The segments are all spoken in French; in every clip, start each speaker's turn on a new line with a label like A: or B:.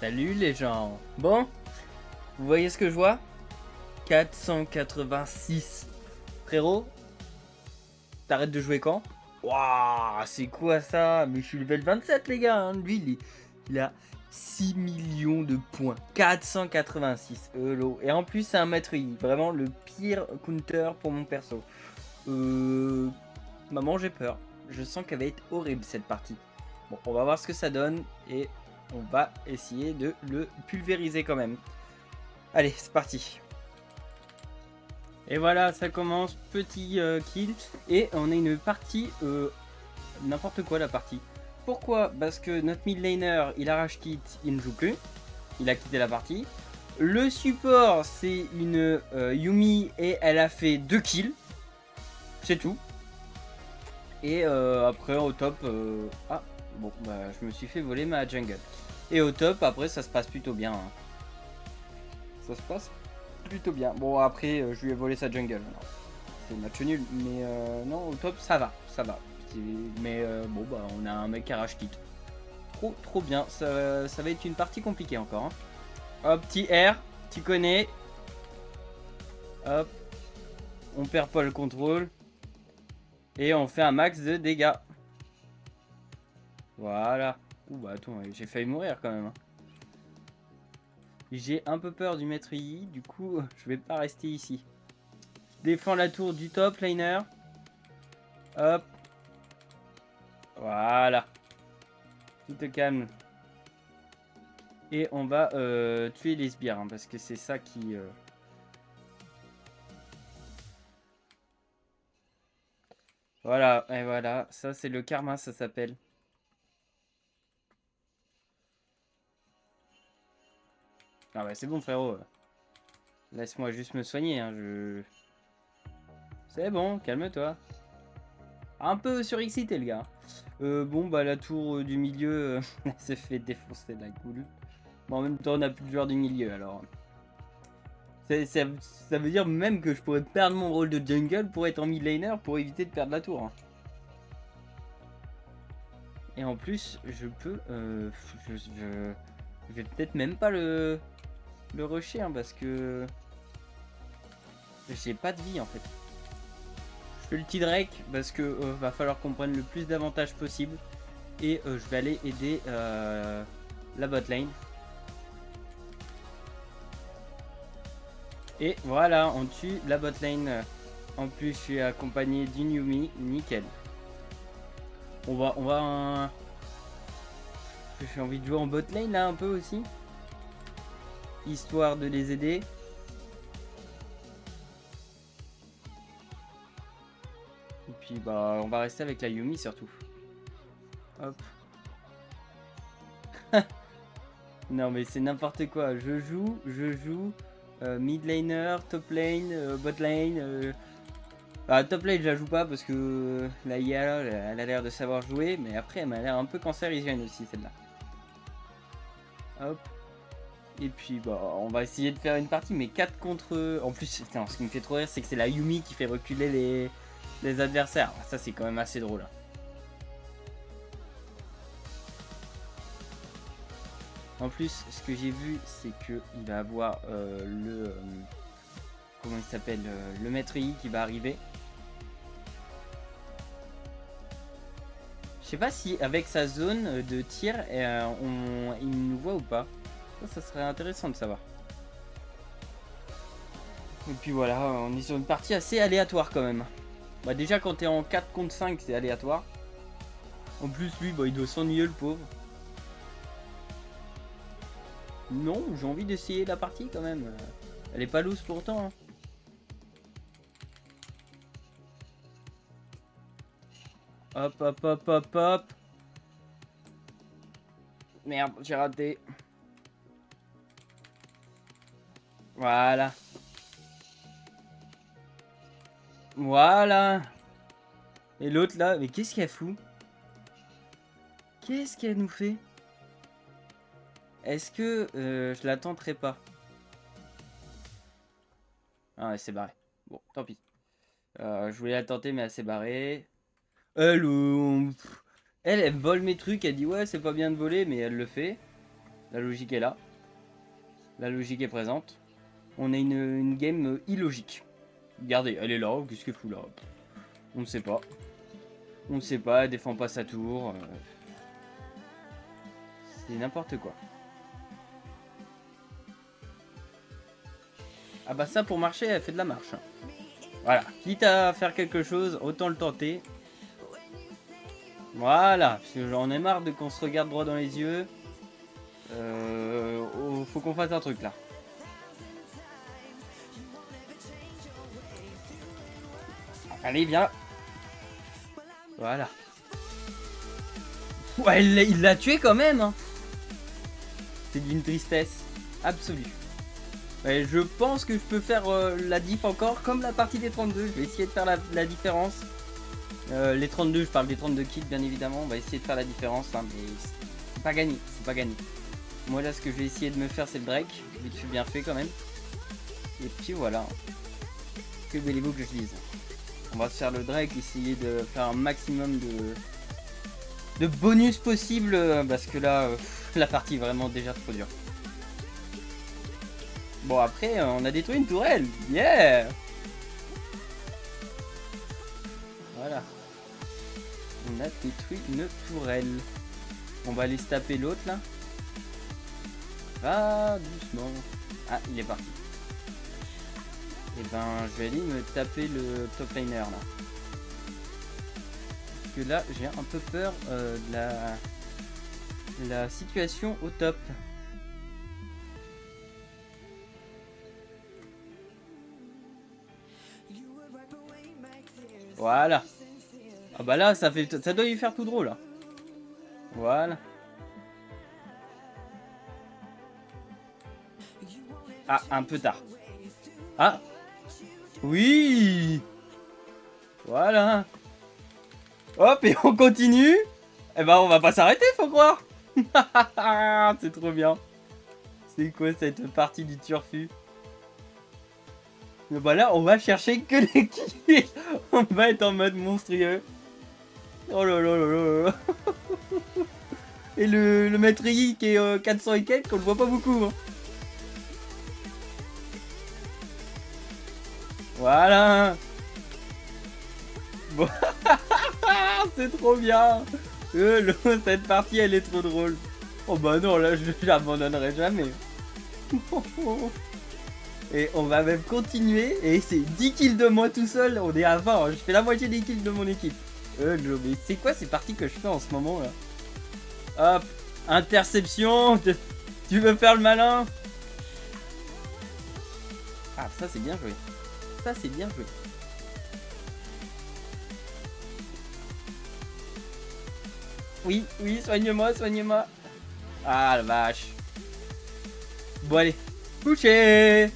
A: Salut les gens. Bon, vous voyez ce que je vois? 486. Frérot, t'arrêtes de jouer quand? Waouh, c'est quoi ça? Mais je suis level 27 les gars, hein. Lui il a 6 millions de points. 486. Hello. Et en plus c'est un maître I. Vraiment le pire counter pour mon perso. Maman j'ai peur. Je sens qu'elle va être horrible cette partie. Bon, on va voir ce que ça donne et on va essayer de le pulvériser quand même. Allez, c'est parti. Et voilà, ça commence, petit kill. Et on a une partie, n'importe quoi la partie. Pourquoi? Parce que notre mid laner, il arrache kit, il ne joue plus. Il a quitté la partie. Le support, c'est une Yumi et elle a fait 2 kills. C'est tout. Et après, au top... Ah, bon, bah je me suis fait voler ma jungle. Et au top, après, ça se passe plutôt bien. Hein. Ça se passe plutôt bien. Bon, après, je lui ai volé sa jungle. C'est match nul, mais non, au top, ça va. Ça va. Mais bon, bah, on a un mec qui arrache kit. Trop bien. Ça va être une partie compliquée encore. Hein. Hop, petit R, tu connais. Hop. On perd pas le contrôle. Et on fait un max de dégâts. Voilà. Ouh, bah attends, j'ai failli mourir quand même. Hein. J'ai un peu peur du maître I, du coup, je vais pas rester ici. Je défends la tour du top laner. Hop. Voilà. Tu te calmes. Et on va tuer les sbires, hein, parce que c'est ça qui... Voilà, et voilà. Ça, c'est le karma, ça s'appelle. Ah bah c'est bon, frérot. Laisse-moi juste me soigner, hein, C'est bon, calme-toi. Un peu surexcité, le gars. Bon, bah la tour du milieu s'est fait défoncer la cool. Bon, en même temps, on n'a plus de joueur du milieu, alors... Ça veut dire même que je pourrais perdre mon rôle de jungle pour être en mid laner pour éviter de perdre la tour. Hein. Et en plus, je peux... je vais peut-être même pas le rusher hein, parce que... J'ai pas de vie en fait. Je fais le petit Drake parce que va falloir qu'on prenne le plus d'avantages possible. Et je vais aller aider la bot lane. Et voilà, on tue la bot lane. En plus, je suis accompagné d'une Yumi. Nickel. On va... J'ai envie de jouer en bot lane là un peu aussi. Histoire de les aider. Et puis bah on va rester avec la Yumi surtout. Hop. Non mais c'est n'importe quoi. Je joue mid laner, top lane, bot lane. Top lane je la joue pas parce que la IA elle a l'air de savoir jouer. Mais après elle m'a l'air un peu cancérigène aussi celle-là. Hop. Et puis bah on va essayer de faire une partie mais 4 contre... En plus putain, ce qui me fait trop rire c'est que c'est la Yumi qui fait reculer les adversaires. Ça c'est quand même assez drôle. Hein. En plus, ce que j'ai vu, c'est qu'il va avoir comment il s'appelle le maître I qui va arriver. Je sais pas si avec sa zone de tir, il nous voit ou pas. Ça serait intéressant de savoir. Et puis voilà, on est sur une partie assez aléatoire quand même. Bah déjà quand t'es en 4 contre 5, c'est aléatoire. En plus lui, bah, il doit s'ennuyer le pauvre. Non, j'ai envie d'essayer la partie quand même. Elle est pas loose pourtant. Hein. Hop, hop, hop, hop, hop. Merde, j'ai raté. Voilà. Voilà. Et l'autre là, mais qu'est-ce qu'elle fout? Qu'est-ce qu'elle nous fait? Est-ce que je la tenterai pas? Ah, elle s'est barrée. Bon, tant pis. Je voulais la tenter, mais elle s'est barrée. Elle, elle vole mes trucs. Elle dit ouais, c'est pas bien de voler, mais elle le fait. La logique est là. La logique est présente. On a une game illogique. Regardez, elle est là. Qu'est-ce qu'elle fout là? On ne sait pas. On ne sait pas. Elle défend pas sa tour. C'est n'importe quoi. Ah bah ça, pour marcher, elle fait de la marche. Voilà. Quitte à faire quelque chose, autant le tenter. Voilà. Parce que j'en ai marre de qu'on se regarde droit dans les yeux. Faut qu'on fasse un truc là. Allez, viens. Voilà. Ouais, il l'a tué quand même. Hein. C'est d'une tristesse absolue. Ouais, je pense que je peux faire la diff encore comme la partie des 32. Je vais essayer de faire la différence. Les 32, je parle des 32 kills bien évidemment. On va essayer de faire la différence. Hein, mais c'est pas gagné. C'est pas gagné. Moi là, ce que je vais essayer de me faire, c'est le Drake. Vite fait, bien fait quand même. Et puis voilà. Que voulez-vous que je dise? On va se faire le Drake, essayer de faire un maximum de bonus possible. Parce que là, la partie est vraiment déjà trop dure. Bon, après, on a détruit une tourelle. Yeah! Voilà. On a détruit une tourelle. On va aller se taper l'autre, là. Ah, doucement. Ah, il est parti. Et ben, je vais aller me taper le top laner, là. Parce que là, j'ai un peu peur de la situation au top. Voilà. Ah bah là, ça doit lui faire tout drôle. Là. Voilà. Ah, un peu tard. Ah. Oui. Voilà. Hop, et on continue. Eh ben, on va pas s'arrêter, faut croire. C'est trop bien. C'est quoi cette partie du turfu? Bah là, on va chercher que les kills. On va être en mode monstrueux. Oh là là là là. Et le maître Yi qui est 400 et quelques, on le voit pas beaucoup. Hein. Voilà. Bon. C'est trop bien. Cette partie, elle est trop drôle. Oh bah non, là, je l'abandonnerai jamais. Et on va même continuer. Et c'est 10 kills de moi tout seul. On est à 20. Je fais la moitié des kills de mon équipe. Mais c'est quoi ces parties que je fais en ce moment là? Hop. Interception. Tu veux faire le malin? Ah, ça c'est bien joué. Ça c'est bien joué. Oui, oui, soigne-moi, soigne-moi. Ah la vache. Bon allez. Couché.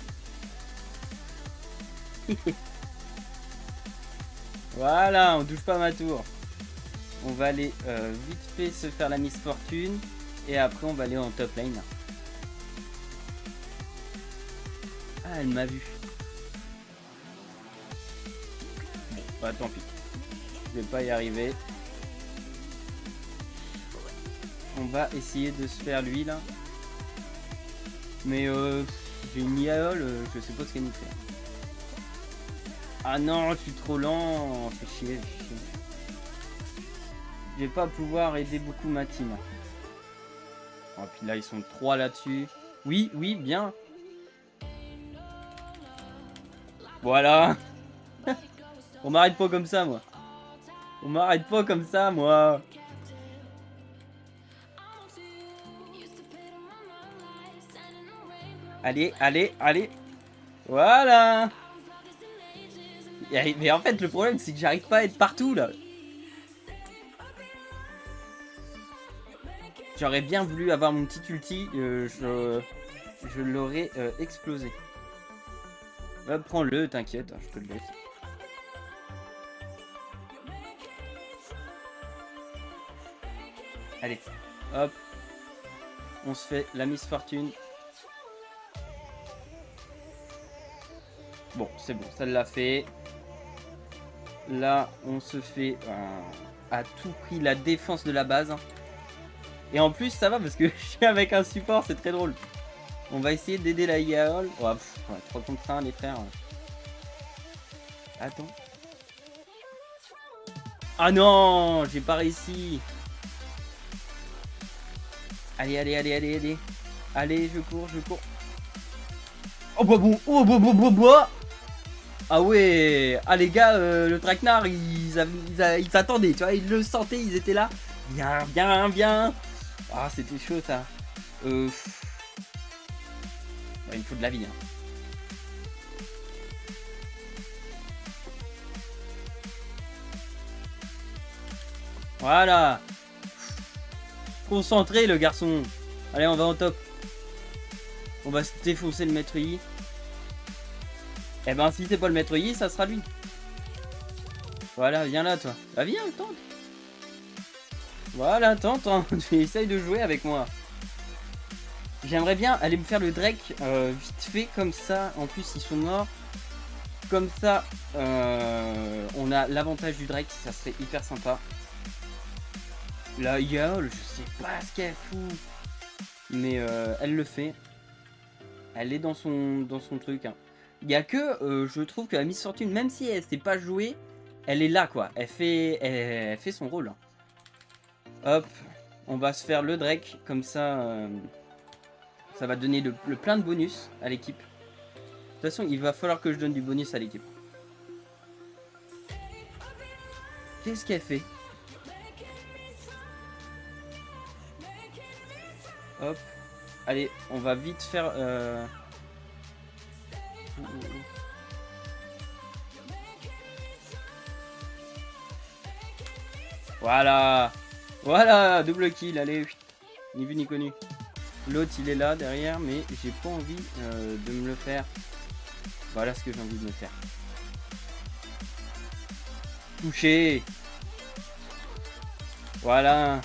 A: Voilà, on touche pas ma tour. On va aller vite fait se faire la Miss Fortune. Et après on va aller en top lane. Ah, elle m'a vu. Bon, bah tant pis. Je vais pas y arriver. On va essayer de se faire lui là. Mais j'ai une IAOL, je sais pas ce qu'elle nous fait. Ah non, je suis trop lent. Fais chier, fais chier. Je vais pas pouvoir aider beaucoup ma team. Oh, puis là, ils sont 3 là-dessus. Oui, oui, bien. Voilà. On m'arrête pas comme ça, moi. On m'arrête pas comme ça, moi. Allez, allez, allez. Voilà. Mais en fait, le problème, c'est que j'arrive pas à être partout, là. J'aurais bien voulu avoir mon petit ulti. Je l'aurais explosé. Va, prends-le, t'inquiète, je te le laisse. Allez, hop. On se fait la Miss Fortune. Bon, c'est bon, ça l'a fait. Là, on se fait à tout prix la défense de la base. Et en plus, ça va parce que je suis avec un support, c'est très drôle. On va essayer d'aider la Yaol. Oh, ouais, 3 contre 1, les frères. Attends. Ah non, j'ai pas réussi. Allez, allez, allez, allez, allez. Allez, je cours, je cours. Oh bah bon, oh bah bah bah bah. Ah ouais, ah les gars, le traquenard, ils attendaient, tu vois, ils le sentaient, ils étaient là. Bien, bien, bien. Ah, c'était chaud ça. Ouais, il me faut de la vie. Hein. Voilà. Concentré le garçon. Allez, on va en top. On va se défoncer le maître Yi. Eh ben, si c'est pas le maître Yi, ça sera lui. Voilà, viens là, toi. Bah, viens, tente. Voilà, tente. Essaye de jouer avec moi. J'aimerais bien aller me faire le Drake vite fait, comme ça. En plus, ils sont morts. Comme ça, on a l'avantage du Drake. Ça serait hyper sympa. La Yaol, je sais pas ce qu'elle fout. Mais elle le fait. Elle est dans son truc. Hein. Il y a que, je trouve que la Miss Fortune, même si elle s'est pas jouée, elle est là quoi. Elle fait son rôle. Hop, on va se faire le Drake. Comme ça, ça va donner le plein de bonus à l'équipe. De toute façon, il va falloir que je donne du bonus à l'équipe. Qu'est-ce qu'elle fait? Hop. Allez, on va vite faire... Voilà. Voilà, double kill, allez. Ni vu ni connu. L'autre, il est là derrière, mais j'ai pas envie de me le faire. Voilà ce que j'ai envie de me faire. Touché. Voilà.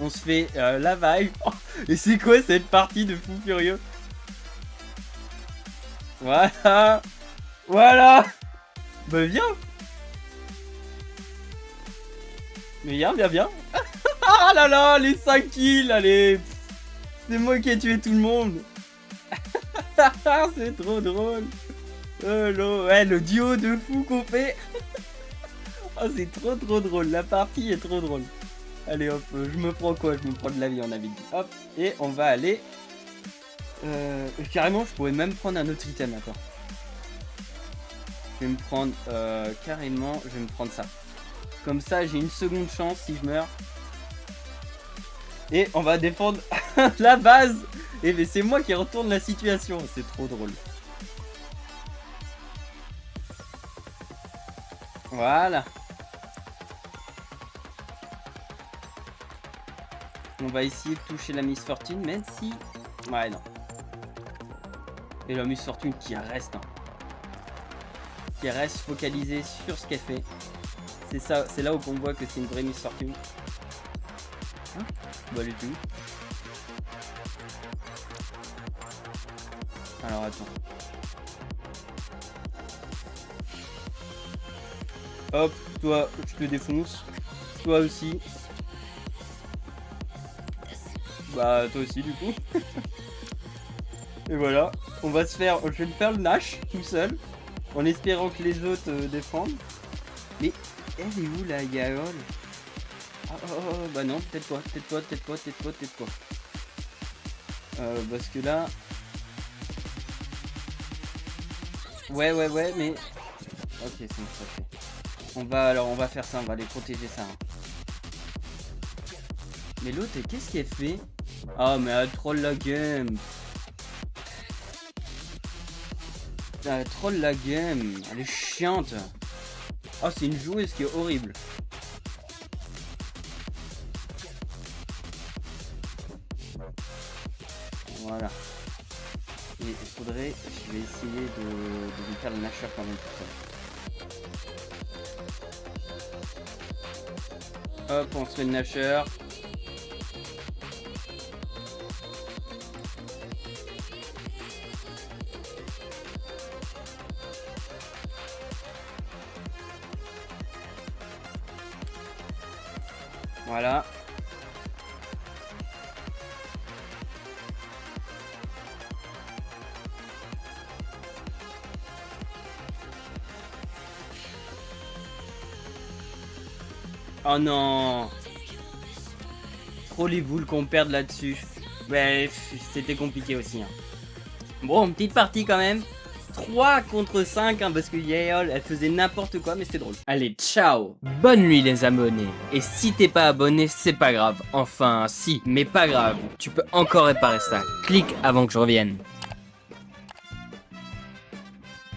A: On se fait la vibe. Oh, et c'est quoi cette partie de fou furieux? Voilà. Voilà. Bah viens. Mais viens, viens, viens. Ah là là, les 5 kills, allez. C'est moi qui ai tué tout le monde. C'est trop drôle. Ouais, le duo de fou qu'on fait. Oh, c'est trop drôle. La partie est trop drôle. Allez hop, je me prends quoi? Je me prends de la vie, on avait dit. Hop, et on va aller... carrément, je pourrais même prendre un autre item, d'accord. Je vais me prendre carrément, je vais me prendre ça. Comme ça, j'ai une seconde chance si je meurs. Et on va défendre la base. Et mais c'est moi qui retourne la situation, c'est trop drôle. Voilà. On va essayer de toucher la Miss Fortune, même si... Ouais, non. Et la Miss Fortune qui reste. Hein. Qui reste focalisée sur ce qu'elle fait. C'est ça, c'est là où on voit que c'est une vraie Miss Fortune. Hein? Bah, elle est où? Alors, attends. Hop, toi, je te défonce. Toi aussi. Bah, toi aussi, du coup. Et voilà. On va se faire... Je vais me faire le Nash, tout seul. En espérant que les autres défendent. Mais, elle est où, la Yaol? Ah, oh, bah non, peut-être pas. Parce que là... Ouais, mais... Ok, c'est bon, ça fait. On va faire ça, on va aller protéger ça. Hein. Mais l'autre, qu'est-ce qu'elle fait? Ah, mais elle troll la game. Elle troll la game. Elle est chiante. Ah, c'est une joueuse qui est horrible. Voilà. Et il faudrait... Je vais essayer de lui faire le Nasher quand même tout ça. Hop, on se fait le Nasher. Voilà. Oh non. Trop les boules qu'on perd là-dessus. Ouais, c'était compliqué aussi. Hein. Bon, petite partie quand même. 3 contre 5, hein, parce que Yael, elle faisait n'importe quoi, mais c'était drôle. Allez, ciao. Bonne nuit les abonnés. Et si t'es pas abonné, c'est pas grave. Enfin, si, mais pas grave. Tu peux encore réparer ça. Clique avant que je revienne.